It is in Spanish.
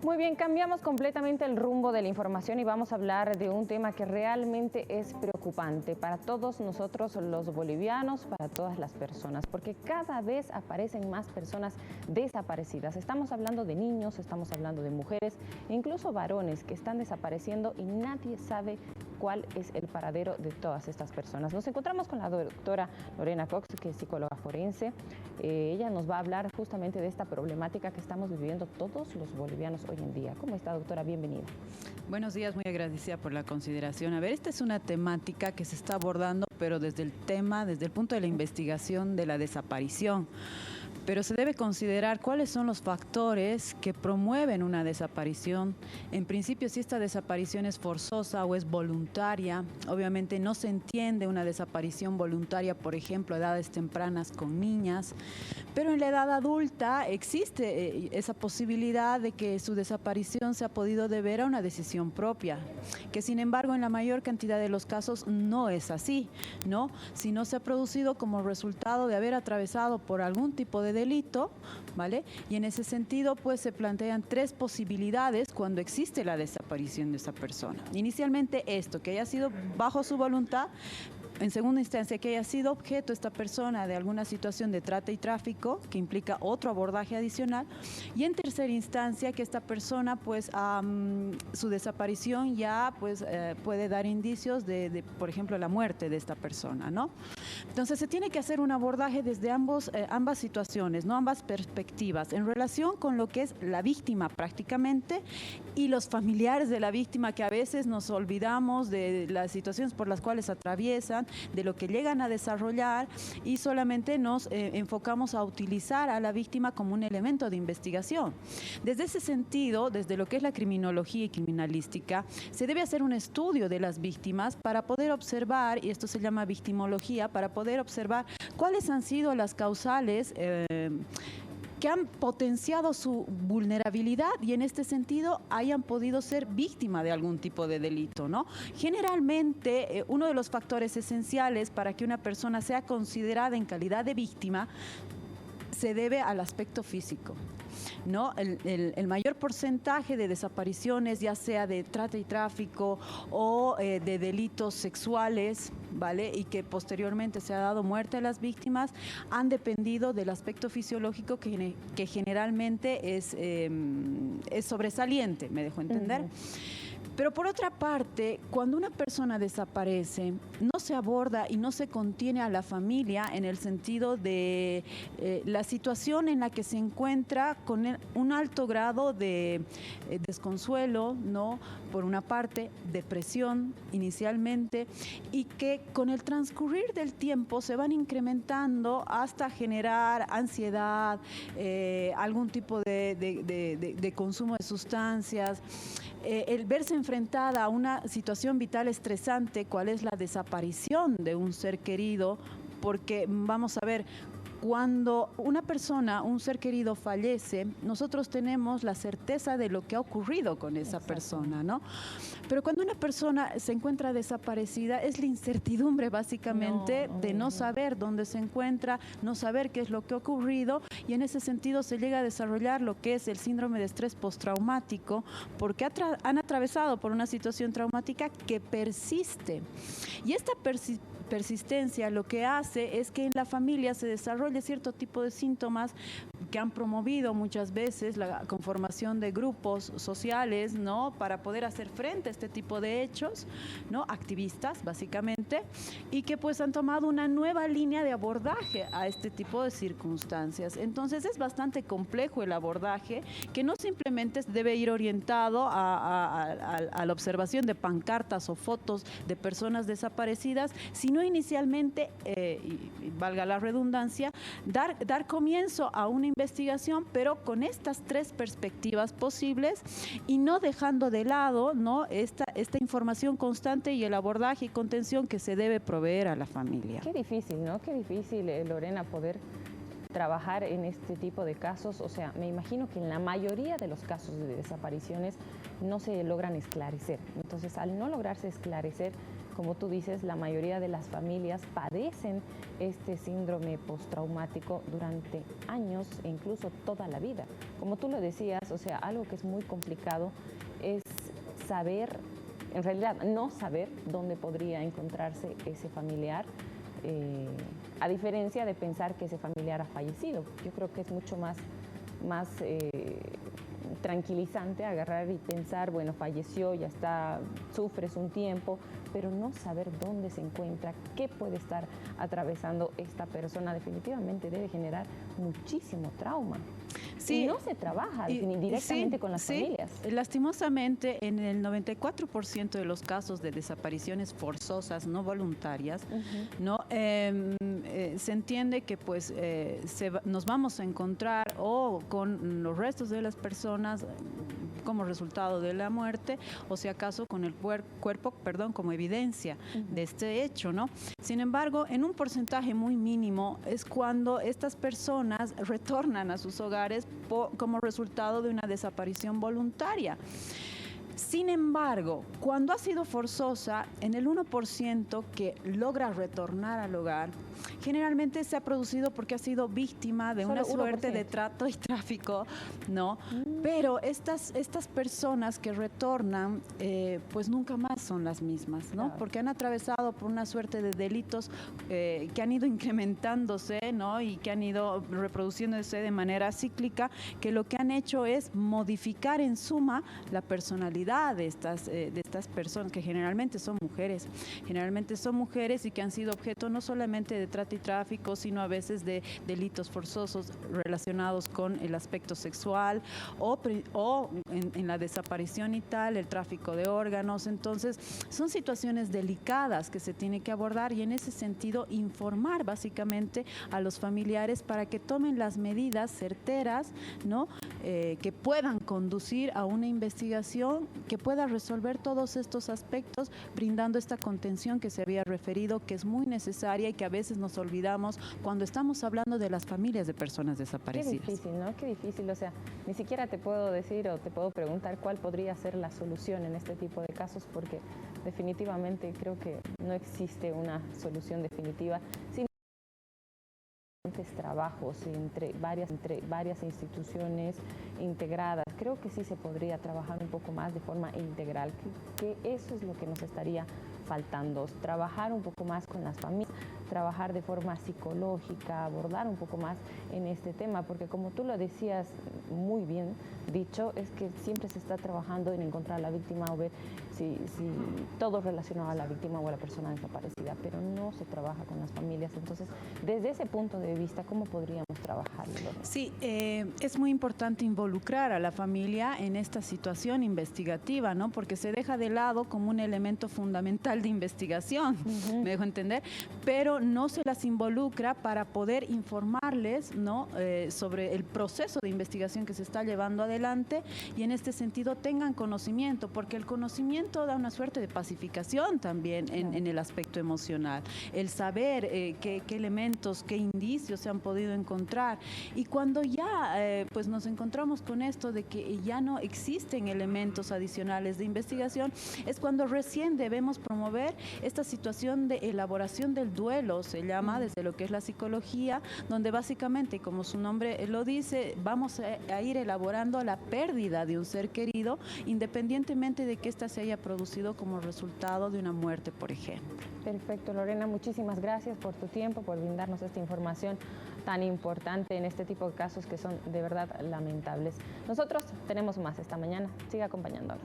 Muy bien, cambiamos completamente el rumbo de la información y vamos a hablar de un tema que realmente es preocupante para todos nosotros los bolivianos, para todas las personas, porque cada vez aparecen más personas desaparecidas. Estamos hablando de niños, estamos hablando de mujeres, incluso varones que están desapareciendo y nadie sabe cuál es el paradero de todas estas personas. Nos encontramos con la doctora Lorena Cox, que es psicóloga forense. Ella nos va a hablar justamente de esta problemática que estamos viviendo todos los bolivianos hoy en día. ¿Cómo está, doctora? Bienvenida. Buenos días, muy agradecida por la consideración. A ver, esta es una temática que se está abordando, pero desde el punto de la investigación de la desaparición. Pero se debe considerar cuáles son los factores que promueven una desaparición. En principio, si esta desaparición es forzosa o es voluntaria, obviamente no se entiende una desaparición voluntaria, por ejemplo, a edades tempranas con niñas, pero en la edad adulta existe esa posibilidad de que su desaparición se ha podido deber a una decisión propia, que sin embargo en la mayor cantidad de los casos no es así, ¿no? Sino se ha producido como resultado de haber atravesado por algún tipo de delito, ¿vale? Y en ese sentido, pues se plantean tres posibilidades cuando existe la desaparición de esa persona. Inicialmente esto, que haya sido bajo su voluntad. En segunda instancia, que haya sido objeto esta persona de alguna situación de trata y tráfico, que implica otro abordaje adicional. Y en tercera instancia, que esta persona, pues, su desaparición ya pues, puede dar indicios de, por ejemplo, la muerte de esta persona, ¿no? Entonces, se tiene que hacer un abordaje desde ambas situaciones, ¿no? Ambas perspectivas, en relación con lo que es la víctima prácticamente y los familiares de la víctima, que a veces nos olvidamos de las situaciones por las cuales atraviesan, de lo que llegan a desarrollar y solamente nos enfocamos a utilizar a la víctima como un elemento de investigación. Desde ese sentido, desde lo que es la criminología y criminalística, se debe hacer un estudio de las víctimas para poder observar, y esto se llama victimología, para poder observar cuáles han sido las causales que han potenciado su vulnerabilidad y en este sentido hayan podido ser víctima de algún tipo de delito, ¿no? Generalmente, uno de los factores esenciales para que una persona sea considerada en calidad de víctima se debe al aspecto físico, ¿no? El mayor porcentaje de desapariciones, ya sea de trata y tráfico o de delitos sexuales, ¿vale? Y que posteriormente se ha dado muerte a las víctimas, han dependido del aspecto fisiológico que generalmente es sobresaliente, ¿me dejo entender? Pero por otra parte, cuando una persona desaparece, no se aborda y no se contiene a la familia en el sentido de la situación en la que se encuentra con un alto grado de desconsuelo, ¿no? Por una parte, depresión inicialmente, y que con el transcurrir del tiempo se van incrementando hasta generar ansiedad, algún tipo de consumo de sustancias. El verse enfrentada a una situación vital estresante, cuál es la desaparición de un ser querido, porque vamos a ver, cuando una persona, un ser querido fallece, nosotros tenemos la certeza de lo que ha ocurrido con esa persona, ¿no? Pero cuando una persona se encuentra desaparecida, es la incertidumbre básicamente de no saber dónde se encuentra, no saber qué es lo que ha ocurrido, y en ese sentido se llega a desarrollar lo que es el síndrome de estrés postraumático, porque han atravesado por una situación traumática que persiste. Y esta persistencia lo que hace es que en la familia se desarrolle cierto tipo de síntomas que han promovido muchas veces la conformación de grupos sociales, ¿no? Para poder hacer frente a este tipo de hechos, ¿no? Activistas, básicamente, y que pues han tomado una nueva línea de abordaje a este tipo de circunstancias. Entonces es bastante complejo el abordaje, que no simplemente debe ir orientado a la observación de pancartas o fotos de personas desaparecidas, sino inicialmente, y valga la redundancia, dar comienzo a una investigación, pero con estas tres perspectivas posibles y no dejando de lado, ¿no? esta información constante y el abordaje y contención que se debe proveer a la familia. Qué difícil, ¿no? Qué difícil, Lorena, poder trabajar en este tipo de casos. O sea, me imagino que en la mayoría de los casos de desapariciones no se logran esclarecer. Entonces, al no lograrse esclarecer, como tú dices, la mayoría de las familias padecen este síndrome postraumático durante años e incluso toda la vida. Como tú lo decías, o sea, algo que es muy complicado es saber, en realidad no saber dónde podría encontrarse ese familiar, a diferencia de pensar que ese familiar ha fallecido. Yo creo que es mucho más tranquilizante agarrar y pensar, bueno, falleció, ya está, sufres un tiempo, pero no saber dónde se encuentra, qué puede estar atravesando esta persona, definitivamente debe generar muchísimo trauma. Sí, y no se trabaja directamente con las familias. Lastimosamente, en el 94% de los casos de desapariciones forzosas no voluntarias, ¿no? Se entiende que pues nos vamos a encontrar o con los restos de las personas como resultado de la muerte, o si acaso con el cuerpo, como evidencia de este hecho, ¿no? Sin embargo, en un porcentaje muy mínimo es cuando estas personas retornan a sus hogares como resultado de una desaparición voluntaria. Sin embargo, cuando ha sido forzosa, en el 1% que logra retornar al hogar, generalmente se ha producido porque ha sido víctima de una suerte de trato y tráfico, ¿no? Pero estas personas que retornan, pues nunca más son las mismas, ¿no? Claro. Porque han atravesado por una suerte de delitos que han ido incrementándose, ¿no? Y que han ido reproduciéndose de manera cíclica, que lo que han hecho es modificar en suma la personalidad de estas personas, que generalmente son mujeres y que han sido objeto no solamente de trata y tráfico, sino a veces de delitos forzosos relacionados con el aspecto sexual o en la desaparición y tal, el tráfico de órganos. Entonces, son situaciones delicadas que se tiene que abordar y en ese sentido informar básicamente a los familiares para que tomen las medidas certeras, ¿no? Que puedan conducir a una investigación que pueda resolver todos estos aspectos, brindando esta contención que se había referido, que es muy necesaria y que a veces nos olvidamos cuando estamos hablando de las familias de personas desaparecidas. Qué difícil, ¿no? Qué difícil, o sea, ni siquiera te puedo decir o te puedo preguntar cuál podría ser la solución en este tipo de casos, porque definitivamente creo que no existe una solución definitiva, sino trabajos entre varias instituciones integradas. Creo que sí se podría trabajar un poco más de forma integral, que eso es lo que nos estaría faltando, trabajar un poco más con las familias, trabajar de forma psicológica, abordar un poco más en este tema, porque como tú lo decías muy bien dicho, es que siempre se está trabajando en encontrar a la víctima o ver si todo relacionado a la víctima o a la persona desaparecida, pero no se trabaja con las familias. Entonces, desde ese punto de vista, ¿cómo podríamos trabajarlo? Sí, es muy importante involucrar a la familia en esta situación investigativa, ¿no? Porque se deja de lado como un elemento fundamental de investigación, me dejo entender, pero no se las involucra para poder informarles, ¿no? Sobre el proceso de investigación que se está llevando adelante y en este sentido tengan conocimiento, porque el conocimiento da una suerte de pacificación también en el aspecto emocional, el saber qué elementos, qué indicios se han podido encontrar, y cuando ya pues nos encontramos con esto de que ya no existen elementos adicionales de investigación, es cuando recién debemos promover esta situación de elaboración del duelo, se llama desde lo que es la psicología, donde básicamente, como su nombre lo dice, vamos a ir elaborando la pérdida de un ser querido, independientemente de que ésta se haya producido como resultado de una muerte, por ejemplo. Perfecto, Lorena, muchísimas gracias por tu tiempo, por brindarnos esta información tan importante en este tipo de casos que son de verdad lamentables. Nosotros tenemos más esta mañana, siga acompañándonos.